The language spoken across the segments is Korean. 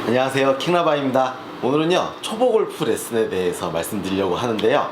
안녕하세요, 킹라바입니다. 오늘은요 초보 골프 레슨에 대해서 말씀드리려고 하는데요,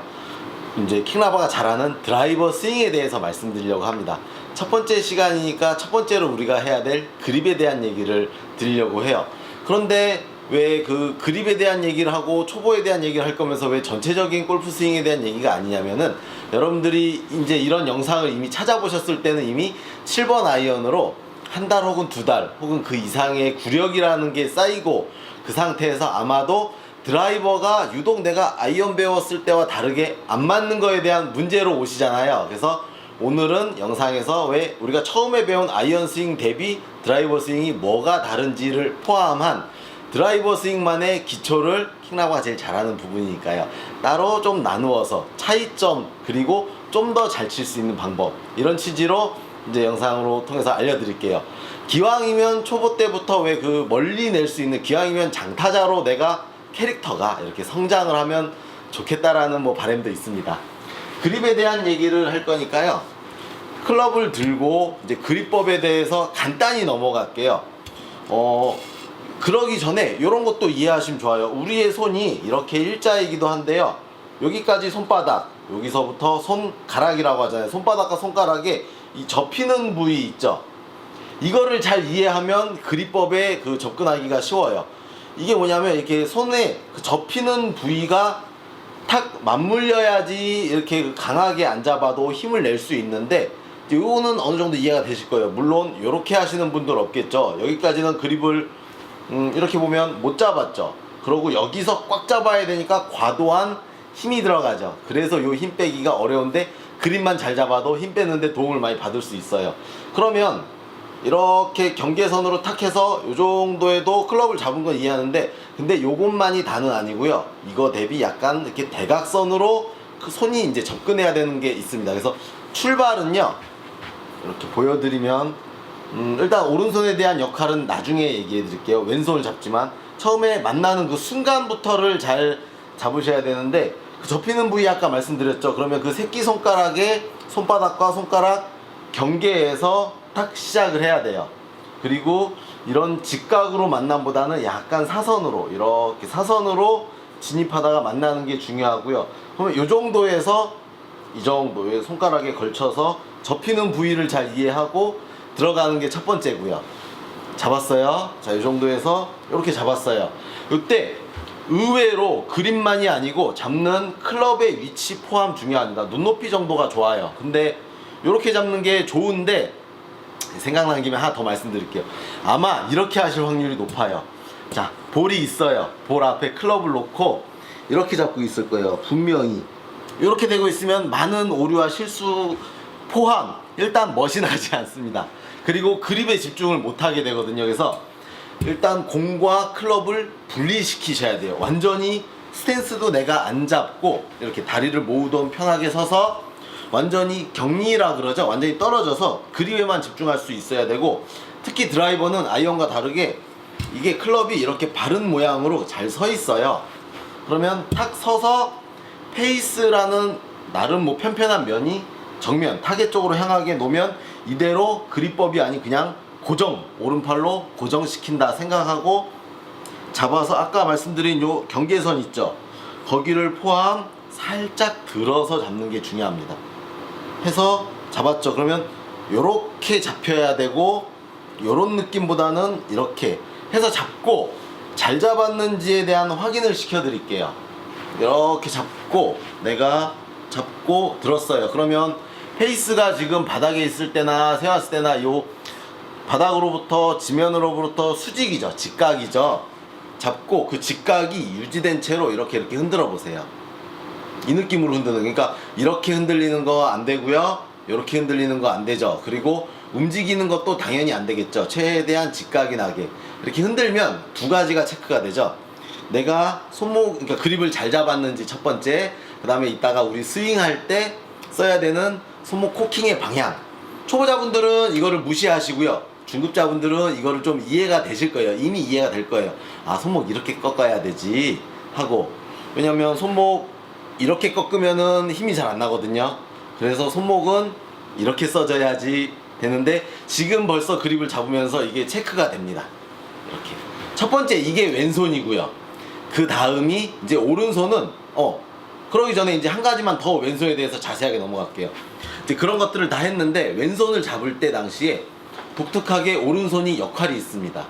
이제 킹라바가 잘하는 드라이버 스윙에 대해서 말씀드리려고 합니다. 첫 번째 시간이니까 첫 번째로 우리가 해야 될 그립에 대한 얘기를 드리려고 해요. 그런데 왜 그 그립에 대한 얘기를 하고 초보에 대한 얘기를 할 거면서 왜 전체적인 골프 스윙에 대한 얘기가 아니냐면은, 여러분들이 이제 이런 영상을 이미 찾아보셨을 때는 이미 7번 아이언으로 한 달 혹은 두 달 혹은 그 이상의 구력이라는 게 쌓이고, 그 상태에서 아마도 드라이버가 유독 내가 아이언 배웠을 때와 다르게 안 맞는 거에 대한 문제로 오시잖아요. 그래서 오늘은 영상에서 왜 우리가 처음에 배운 아이언 스윙 대비 드라이버 스윙이 뭐가 다른지를 포함한 드라이버 스윙만의 기초를 킹라바가 제일 잘하는 부분이니까요, 따로 좀 나누어서 차이점, 그리고 좀 더 잘 칠 수 있는 방법, 이런 취지로 이제 영상으로 통해서 알려드릴게요. 기왕이면 초보 때부터 왜 그 멀리 낼 수 있는, 기왕이면 장타자로 내가 캐릭터가 이렇게 성장을 하면 좋겠다라는 바람도 있습니다. 그립에 대한 얘기를 할 거니까요, 클럽을 들고 이제 그립법에 대해서 간단히 넘어갈게요. 그러기 전에 이런 것도 이해하시면 좋아요. 우리의 손이 이렇게 일자이기도 한데요, 여기까지 손바닥, 여기서부터 손가락이라고 하잖아요. 손바닥과 손가락에 이 접히는 부위 있죠. 이거를 잘 이해하면 그립법에 그 접근하기가 쉬워요. 이게 뭐냐면, 이렇게 손에 그 접히는 부위가 탁 맞물려야지 이렇게 강하게 안 잡아도 힘을 낼 수 있는데, 요거는 어느 정도 이해가 되실 거예요. 물론 이렇게 하시는 분들 없겠죠. 여기까지는 그립을 이렇게 보면 못 잡았죠. 그러고 여기서 꽉 잡아야 되니까 과도한 힘이 들어가죠. 그래서 요 힘 빼기가 어려운데, 그립만 잘 잡아도 힘 빼는데 도움을 많이 받을 수 있어요. 그러면 이렇게 경계선으로 탁 해서 요 정도에도 클럽을 잡은 건 이해하는데, 근데 요것만이 다는 아니고요, 이거 대비 약간 이렇게 대각선으로 그 손이 이제 접근해야 되는 게 있습니다. 그래서 출발은요, 이렇게 보여드리면, 일단 오른손에 대한 역할은 나중에 얘기해 드릴게요. 왼손을 잡지만 처음에 만나는 그 순간부터를 잘 잡으셔야 되는데, 그 접히는 부위 아까 말씀드렸죠. 그러면 그 새끼손가락에 손바닥과 손가락 경계에서 딱 시작을 해야 돼요. 그리고 이런 직각으로 만남보다는 약간 사선으로, 이렇게 사선으로 진입하다가 만나는 게 중요하고요. 그러면 이 정도에서 이 정도의 손가락에 걸쳐서 접히는 부위를 잘 이해하고 들어가는 게 첫 번째고요. 잡았어요. 자, 이 정도에서 이렇게 잡았어요. 이때 의외로 그립만이 아니고 잡는 클럽의 위치 포함 중요합니다. 눈높이 정도가 좋아요. 근데 이렇게 잡는 게 좋은데, 생각나는 김에 하나 더 말씀드릴게요. 아마 이렇게 하실 확률이 높아요. 자, 볼이 있어요. 볼 앞에 클럽을 놓고 이렇게 잡고 있을 거예요. 분명히 이렇게 되고 있으면 많은 오류와 실수 포함 일단 멋이 나지 않습니다. 그리고 그립에 집중을 못하게 되거든요. 그래서 일단 공과 클럽을 분리시키셔야 돼요. 완전히 스탠스도 내가 안 잡고 이렇게 다리를 모으던 편하게 서서 완전히 격리라 그러죠. 완전히 떨어져서 그립에만 집중할 수 있어야 되고, 특히 드라이버는 아이언과 다르게 이게 클럽이 이렇게 바른 모양으로 잘 서 있어요. 그러면 탁 서서 페이스라는 나름 편편한 면이 정면 타겟 쪽으로 향하게 놓으면 이대로 그립법이 아닌 그냥 고정, 오른팔로 고정시킨다 생각하고 잡아서 아까 말씀드린 요 경계선 있죠. 거기를 포함 살짝 들어서 잡는 게 중요합니다. 해서 잡았죠. 그러면 요렇게 잡혀야 되고, 요런 느낌보다는 이렇게 해서 잡고, 잘 잡았는지에 대한 확인을 시켜 드릴게요. 이렇게 잡고, 내가 잡고 들었어요. 그러면 페이스가 지금 바닥에 있을 때나 세웠을 때나 요 바닥으로부터 지면으로부터 수직이죠. 직각이죠. 잡고 그 직각이 유지된 채로 이렇게 흔들어 보세요. 이 느낌으로 흔드는, 그러니까 이렇게 흔들리는 거 안 되고요, 이렇게 흔들리는 거 안 되죠. 그리고 움직이는 것도 당연히 안 되겠죠. 최대한 직각이 나게 이렇게 흔들면 두 가지가 체크가 되죠. 내가 손목, 그러니까 그립을 잘 잡았는지 첫 번째, 그 다음에 이따가 우리 스윙할 때 써야 되는 손목 코킹의 방향. 초보자분들은 이거를 무시하시고요, 중급자분들은 이거를 좀 이해가 되실 거예요. 이미 이해가 될 거예요. 아, 손목 이렇게 꺾어야 되지 하고. 왜냐면 손목 이렇게 꺾으면은 힘이 잘 안 나거든요. 그래서 손목은 이렇게 써져야지 되는데, 지금 벌써 그립을 잡으면서 이게 체크가 됩니다. 이렇게 첫 번째 이게 왼손이고요. 그 다음이 이제 오른손은 그러기 전에 이제 한 가지만 더 왼손에 대해서 자세하게 넘어갈게요. 이제 그런 것들을 다 했는데 왼손을 잡을 때 당시에 독특하게 오른손이 역할이 있습니다.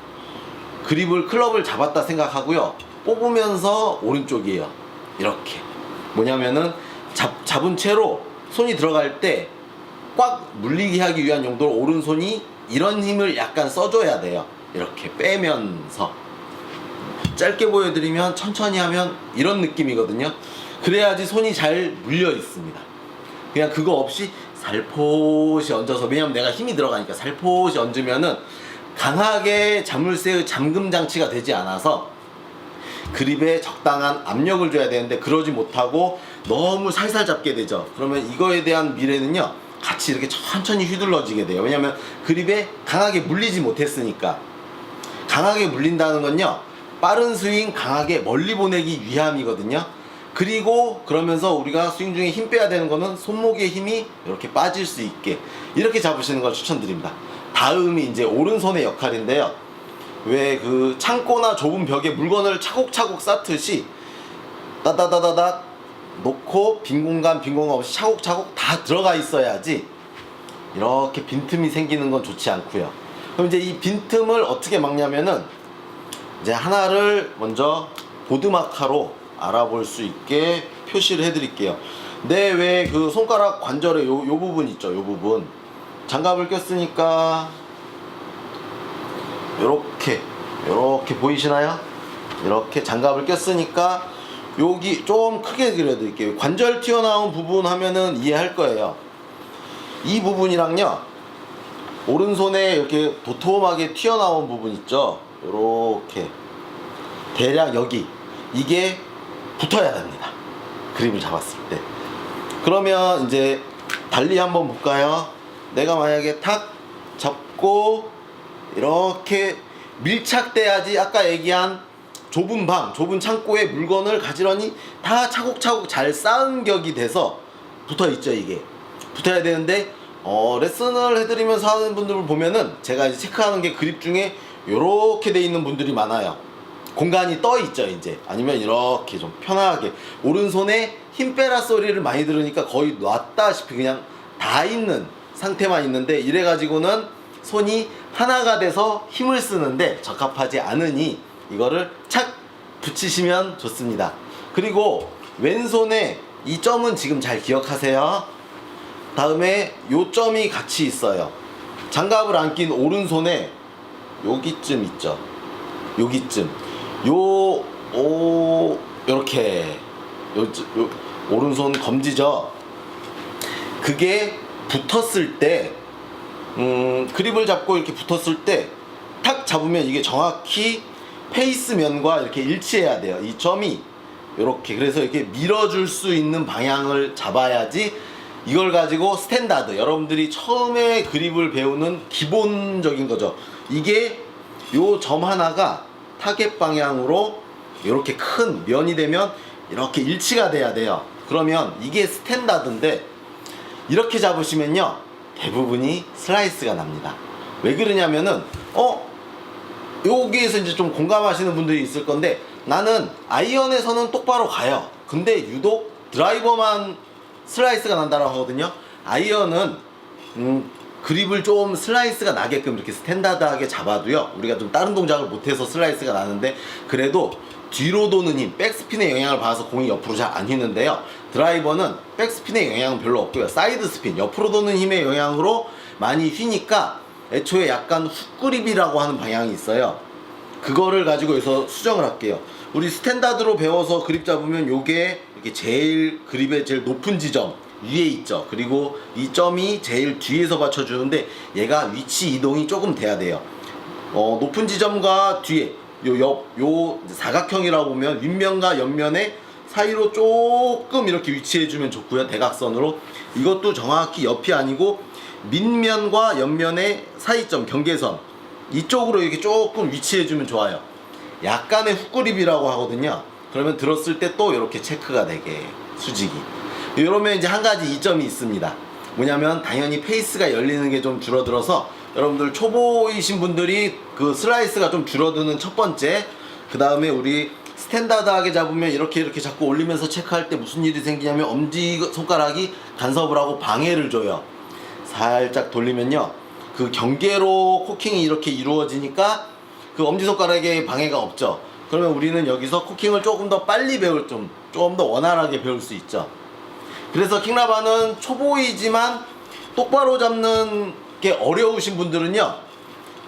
그립을 클럽을 잡았다 생각하고요. 뽑으면서 오른쪽이에요. 이렇게. 뭐냐면은 잡은 채로 손이 들어갈 때 꽉 물리게 하기 위한 용도로 오른손이 이런 힘을 약간 써줘야 돼요. 이렇게 빼면서. 짧게 보여드리면 천천히 하면 이런 느낌이거든요. 그래야지 손이 잘 물려 있습니다. 그냥 그거 없이 살포시 얹어서, 왜냐면 내가 힘이 들어가니까 살포시 얹으면은 강하게 자물쇠의 잠금 장치가 되지 않아서 그립에 적당한 압력을 줘야 되는데 그러지 못하고 너무 살살 잡게 되죠. 그러면 이거에 대한 미래는요, 같이 이렇게 천천히 휘둘러지게 돼요. 왜냐면 그립에 강하게 물리지 못했으니까. 강하게 물린다는 건요, 빠른 스윙 강하게 멀리 보내기 위함이거든요. 그리고 그러면서 우리가 스윙 중에 힘 빼야 되는 거는 손목의 힘이 이렇게 빠질 수 있게 이렇게 잡으시는 걸 추천드립니다. 다음이 이제 오른손의 역할인데요. 왜 그 창고나 좁은 벽에 물건을 차곡차곡 쌓듯이 따다다다닥 놓고 빈 공간 없이 차곡차곡 다 들어가 있어야지 이렇게 빈틈이 생기는 건 좋지 않고요. 그럼 이제 이 빈틈을 어떻게 막냐면은 이제 하나를 먼저 보드마카로 알아볼 수 있게 표시를 해드릴게요. 내 왜 그 손가락 관절의 요 부분 있죠? 요 부분. 장갑을 꼈으니까 요렇게 보이시나요? 이렇게 장갑을 꼈으니까 여기 좀 크게 그려드릴게요. 관절 튀어나온 부분 하면은 이해할 거예요. 이 부분이랑요, 오른손에 이렇게 도톰하게 튀어나온 부분 있죠? 요렇게 대략 여기 이게 붙어야 됩니다. 그립을 잡았을 때. 그러면 이제 달리 한번 볼까요? 내가 만약에 탁 잡고 이렇게 밀착돼야지 아까 얘기한 좁은 방, 좁은 창고에 물건을 가지런히 다 차곡차곡 잘 쌓은 격이 돼서 붙어있죠. 이게 붙어야 되는데 레슨을 해드리면서 하는 분들을 보면은 제가 이제 체크하는 게 그립 중에 요렇게 돼 있는 분들이 많아요. 공간이 떠 있죠. 이제 아니면 이렇게 좀 편하게 오른손에 힘 빼라 소리를 많이 들으니까 거의 놨다시피 그냥 다 있는 상태만 있는데, 이래 가지고는 손이 하나가 돼서 힘을 쓰는데 적합하지 않으니 이거를 착 붙이시면 좋습니다. 그리고 왼손에 이 점은 지금 잘 기억하세요. 다음에 요 점이 같이 있어요. 장갑을 안 낀 오른손에 여기쯤 있죠. 여기쯤 요렇게 요 오른손 검지죠. 그게 붙었을 때 그립을 잡고 이렇게 붙었을 때 탁 잡으면 이게 정확히 페이스면과 이렇게 일치해야 돼요. 이 점이 이렇게, 그래서 이렇게 밀어줄 수 있는 방향을 잡아야지 이걸 가지고 스탠다드, 여러분들이 처음에 그립을 배우는 기본적인 거죠. 이게 요 점 하나가 타겟 방향으로 이렇게 큰 면이 되면 이렇게 일치가 돼야 돼요. 그러면 이게 스탠다드인데 이렇게 잡으시면요 대부분이 슬라이스가 납니다. 왜 그러냐면은 여기에서 이제 좀 공감하시는 분들이 있을 건데, 나는 아이언에서는 똑바로 가요. 근데 유독 드라이버만 슬라이스가 난다라고 하거든요. 아이언은 그립을 좀 슬라이스가 나게끔 이렇게 스탠다드하게 잡아도요, 우리가 좀 다른 동작을 못해서 슬라이스가 나는데 그래도 뒤로 도는 힘, 백스핀의 영향을 받아서 공이 옆으로 잘 안 휘는데요, 드라이버는 백스핀의 영향은 별로 없고요, 사이드 스핀, 옆으로 도는 힘의 영향으로 많이 휘니까 애초에 약간 훅그립이라고 하는 방향이 있어요. 그거를 가지고 여기서 수정을 할게요. 우리 스탠다드로 배워서 그립 잡으면 요게 이렇게 제일 그립의 제일 높은 지점 위에 있죠. 그리고 이 점이 제일 뒤에서 받쳐주는데 얘가 위치 이동이 조금 돼야 돼요. 높은 지점과 뒤에 요 사각형이라고 보면 윗면과 옆면의 사이로 조금 이렇게 위치해주면 좋고요. 대각선으로. 이것도 정확히 옆이 아니고 밑면과 옆면의 사이점, 경계선 이쪽으로 이렇게 조금 위치해주면 좋아요. 약간의 훅그립이라고 하거든요. 그러면 들었을 때 또 이렇게 체크가 되게 수직이. 이러면 이제 한 가지 이점이 있습니다. 뭐냐면 당연히 페이스가 열리는 게 좀 줄어들어서 여러분들 초보이신 분들이 그 슬라이스가 좀 줄어드는 첫 번째, 그 다음에 우리 스탠다드하게 잡으면 이렇게 자꾸 올리면서 체크할 때 무슨 일이 생기냐면 엄지손가락이 간섭을 하고 방해를 줘요. 살짝 돌리면요, 그 경계로 코킹이 이렇게 이루어지니까 그 엄지손가락에 방해가 없죠. 그러면 우리는 여기서 코킹을 조금 더 빨리 배울, 좀 더 원활하게 배울 수 있죠. 그래서 킹라바는 초보이지만 똑바로 잡는 게 어려우신 분들은요,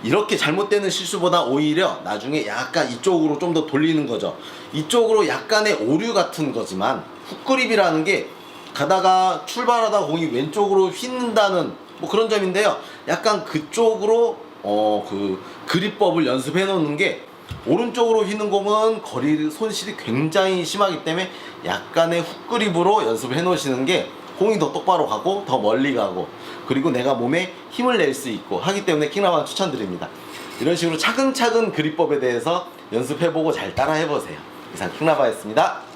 이렇게 잘못되는 실수보다 오히려 나중에 약간 이쪽으로 좀 더 돌리는 거죠. 이쪽으로 약간의 오류 같은 거지만, 훅그립이라는 게 가다가 출발하다 공이 왼쪽으로 휘는다는 뭐 그런 점인데요, 약간 그쪽으로 그 그립법을 연습해 놓는 게, 오른쪽으로 휘는 공은 거리 손실이 굉장히 심하기 때문에 약간의 훅그립으로 연습을 해 놓으시는 게 공이 더 똑바로 가고 더 멀리 가고, 그리고 내가 몸에 힘을 낼 수 있고 하기 때문에 킹라바 추천드립니다. 이런 식으로 차근차근 그립법에 대해서 연습해보고 잘 따라해보세요. 이상 킹라바였습니다.